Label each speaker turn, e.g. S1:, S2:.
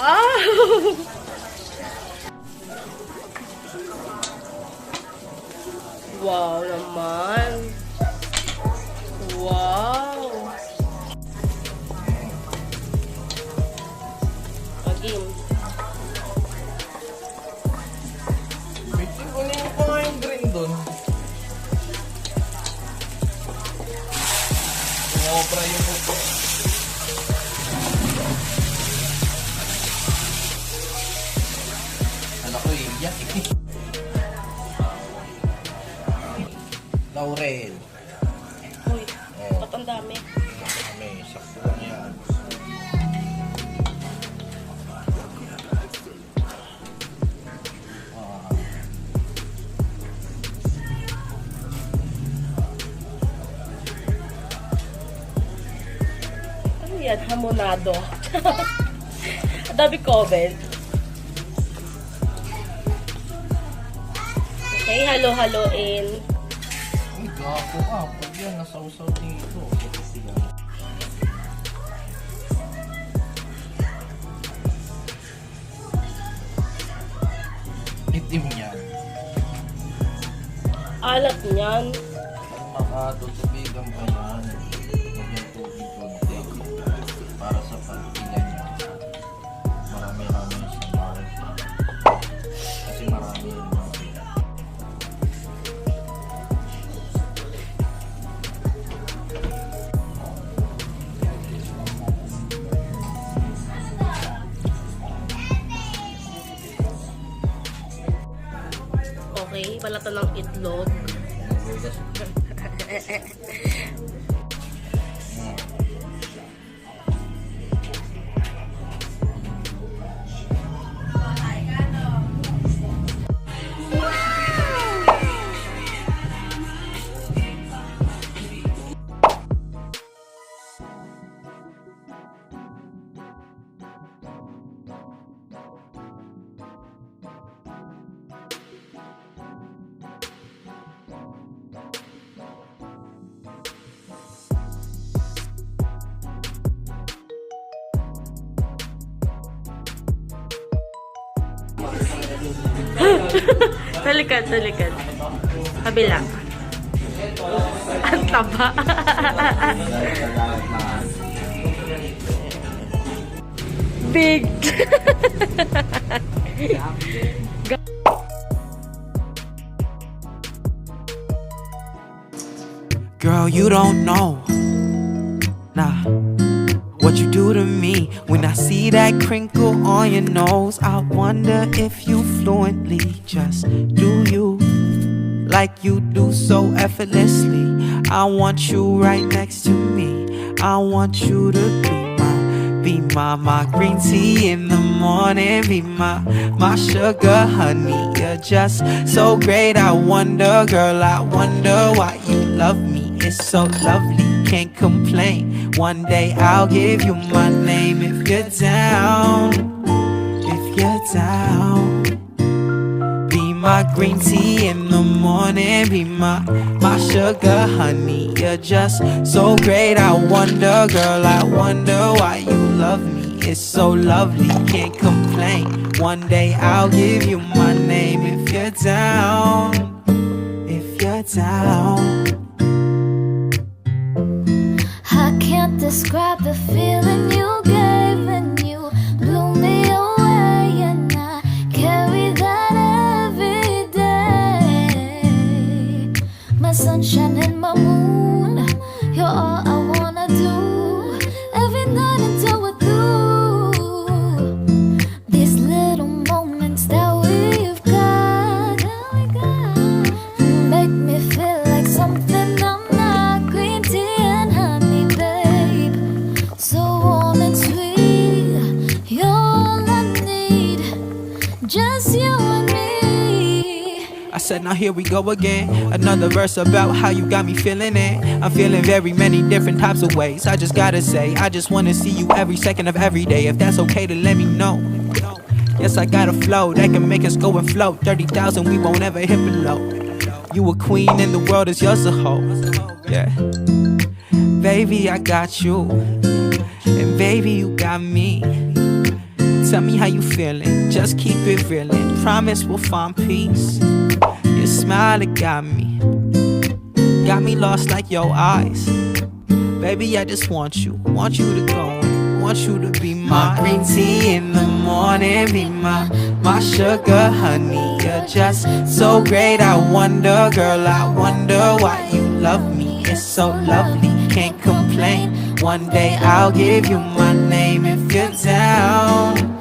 S1: Ah! Wow naman. Wow. Agim.
S2: Bitin ko na yung mga yung green doon. Umopra yung upo. Anak ko iiyak eh. Laurel.
S1: Uy, ba't ang dami?
S2: May sakto lang yan.
S1: Ano yan? Hamonado. Ang dami comment. Okay, halo-haloin.
S2: Uy, gapo ka. Pag yan, nasawsaw dito. Itim yan.
S1: Alat niyan.
S2: Pag makatutubigan pa yan, magyan tubig konti. Para sa pagpingan niya. Marami-rami yung sabaw. Kasi marami yung mga.
S1: Okay, balatan ng itlog. Talikad, talikad. Kabila. Ang taba. Big.
S3: Girl, you don't know, nah, what you do to me. When I see that crinkle on your nose, I wonder if you fluently just do you, like you do so effortlessly. I want you right next to me. I want you to be my green tea in the morning. Be my sugar honey. You're just so great. I wonder, girl, I wonder why you love me. It's so lovely, can't complain. One day I'll give you my name if you're down. If you're down. Be my green tea in the morning. Be my sugar honey. You're just so great. I wonder, girl, I wonder why you love me. It's so lovely, can't complain. One day I'll give you my name if you're down. If you're down.
S4: I can't describe the feeling you gave when you blew me away, and I carry that every day. My sunshine and my moon, you're all I wanna do. Every night until we're through. These little moments that we've got make me feel like something I'm not. Green tea and honey, babe, so warm and sweet. You're all I need, just you and me.
S3: I said, now here we go again. Another verse about how you got me feeling it. I'm feeling very many different types of ways. I just gotta say, I just wanna see you every second of every day. If that's okay to let me know. Yes, I got a flow that can make us go and float. 30,000, we won't ever hit below. You a queen and the world is yours to hold. Yeah. Baby, I got you. And baby, you got me. Tell me how you feeling, just keep it real and promise we'll find peace. Your smile, it got me lost like your eyes. Baby, I just want you to go and want you to be my green tea in the morning, be my sugar honey. You're just so great, I wonder, girl, I wonder why you love me. It's so lovely, can't complain. One day I'll give you my name if you're down.